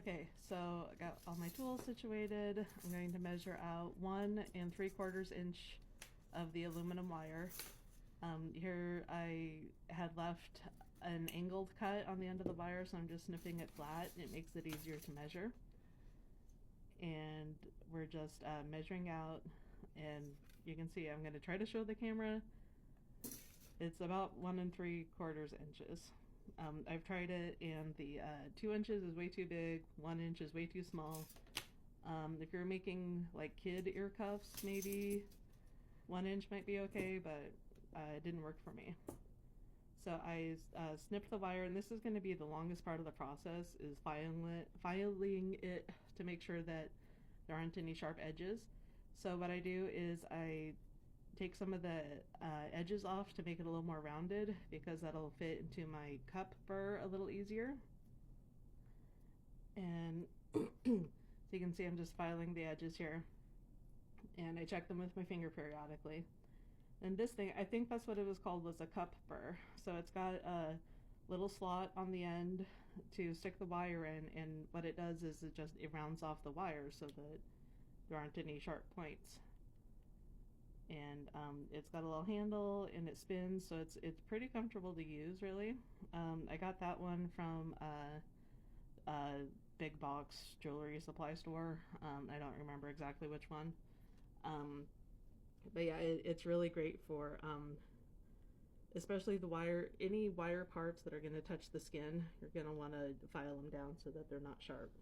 Okay, so I got all my tools situated. I'm going to measure out 1 3/4 inch of the aluminum wire. Here I had left an angled cut on the end of the wire, so I'm just snipping it flat. It makes it easier to measure. And we're just measuring out, and you can see I'm going to try to show the camera. It's about 1 3/4 inches. I've tried it, and the 2 inches is way too big, 1 inch is way too small. If you're making like kid ear cuffs, maybe 1 inch might be okay, but it didn't work for me. So I snipped the wire, and this is going to be the longest part of the process, is filing it to make sure that there aren't any sharp edges. So what I do is I take some of the edges off to make it a little more rounded, because that'll fit into my cup burr a little easier. And so you can see I'm just filing the edges here, and I check them with my finger periodically. And this thing, I think that's what it was called, was a cup burr. So it's got a little slot on the end to stick the wire in, and what it does is it rounds off the wire so that there aren't any sharp points. And it's got a little handle, and it spins, so it's pretty comfortable to use, really. I got that one from a big box jewelry supply store. I don't remember exactly which one. But yeah, it's really great for especially the wire, any wire parts that are going to touch the skin. You're going to want to file them down so that they're not sharp.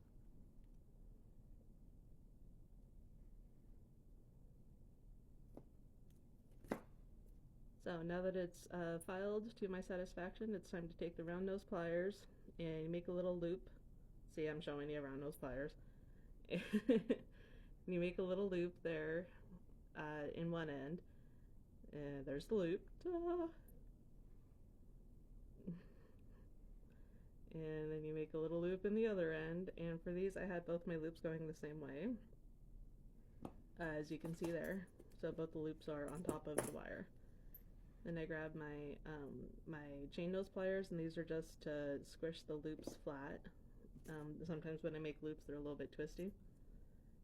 So now that it's filed to my satisfaction, it's time to take the round nose pliers and make a little loop. See, I'm showing you round nose pliers. You make a little loop there in one end, and there's the loop. Ta! And then you make a little loop in the other end, and for these I had both my loops going the same way, as you can see there. So both the loops are on top of the wire. Then I grab my my chain nose pliers, and these are just to squish the loops flat. Sometimes when I make loops, they're a little bit twisty.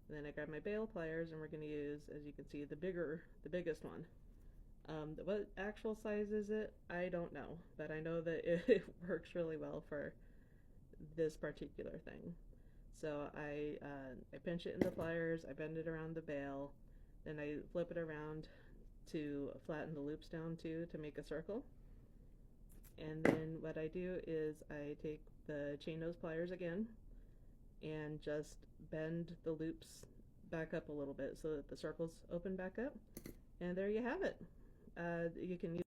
And then I grab my bail pliers, and we're going to use, as you can see, the biggest one. What actual size is it? I don't know, but I know that it works really well for this particular thing. So I pinch it in the pliers, I bend it around the bail, then I flip it around to flatten the loops down too, to make a circle. And then what I do is I take the chain nose pliers again and just bend the loops back up a little bit so that the circles open back up. And there you have it. You can use